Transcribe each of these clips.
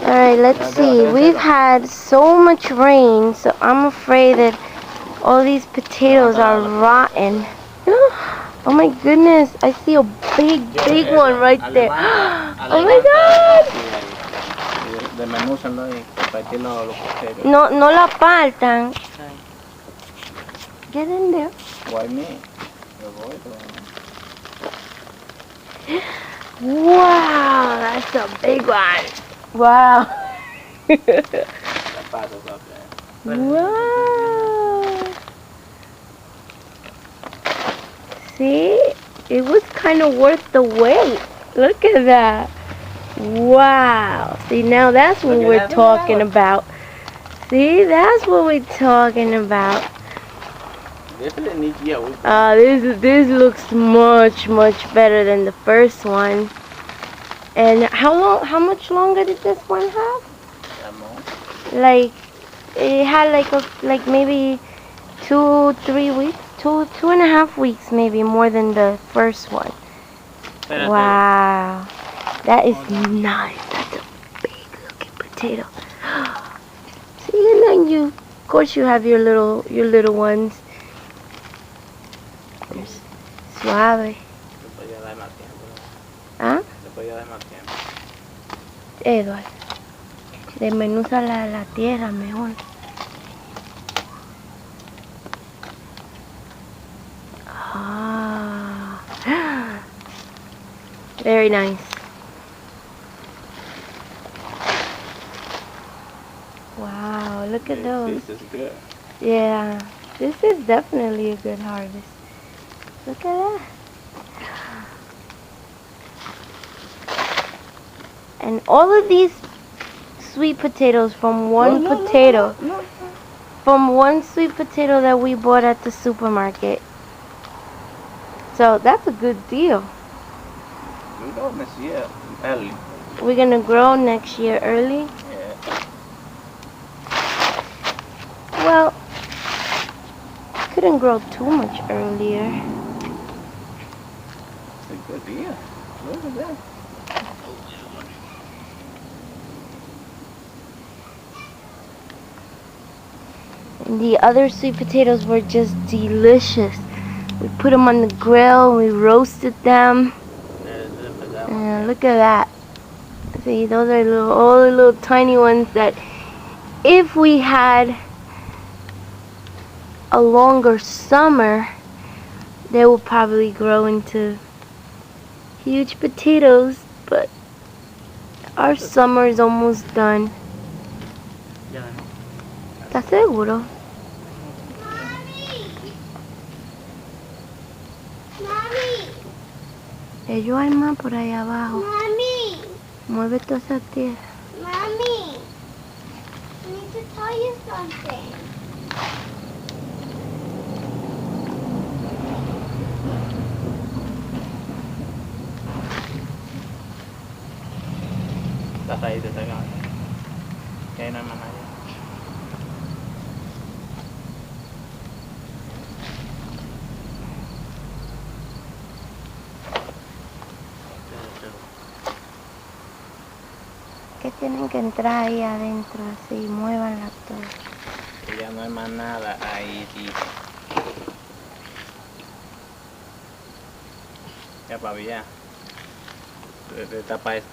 Alright, let's see. We've had so much rain, so I'm afraid that all these potatoes are rotten. Oh my goodness, I see a big one right there. Oh my god! No, no la partan. Get in there. Why me? Wow, that's a big one. Wow. Wow. See, it was kind of worth the wait. Look at that. Wow. See, now that's what we're talking about. See, that's what we're talking about. This looks much better than the first one. And how much longer did this one have? Like, it had like maybe 2-3 weeks, two and a half weeks maybe, more than the first one. Wow, that is nice. That's a big looking potato. See, and then of course you have your little ones. Suave. ¿Ah? Edward, desmenuza la tierra mejor. Ah, very nice. Wow, look at those. This is good. Yeah, this is definitely a good harvest. Look at that. And all of these sweet potatoes from one potato. From one sweet potato that we bought at the supermarket. So that's a good deal. We go next year early. We're gonna grow next year early. Yeah. Well, couldn't grow too much earlier. It's a good deal. Look at that. And the other sweet potatoes were just delicious. We put them on the grill, we roasted them. And look at that. See, those are all the little tiny ones that if we had a longer summer, they will probably grow into huge potatoes, but our summer is almost done. ¿Estás seguro? Ellos hay más por ahí abajo. Mommy! Mueve toda esa tierra. Mommy! I need to tell you something. Estás ahí, te sacan. Que hay no hay más nadie. Que tienen que entrar ahí adentro, así, muévanla todo. Que ya no hay más nada ahí, tío. Ya para ya.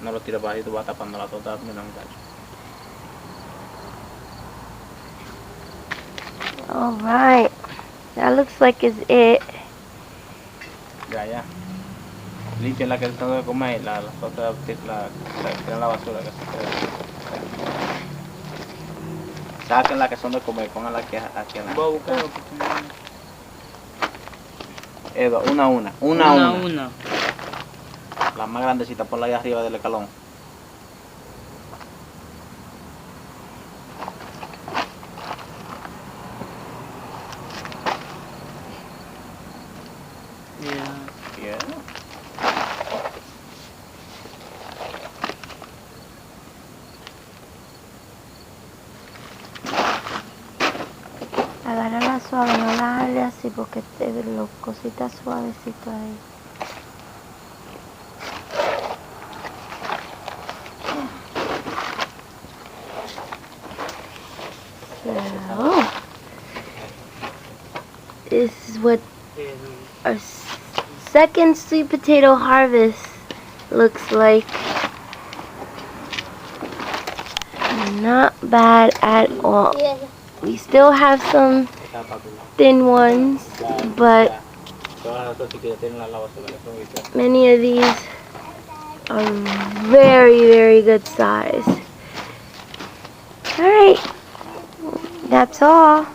No lo tiras para ahí, tú vas tapando la tota, mira un cacho. Alright, that looks like it's it. Ya. Limpien la que están de comer y la otra tiran la basura que se queda. Saquen la que son de comer, pónganla aquí en la. Voy a buscar Edo, una a una. una. La más grandecita, ponla ahí arriba del escalón. Yeah. Agárrala suave, no la jale así porque los cositas suavecitas ahí. This is what our second sweet potato harvest looks like. Not bad at all. We still have some thin ones, but many of these are very, very good size. Alright, that's all.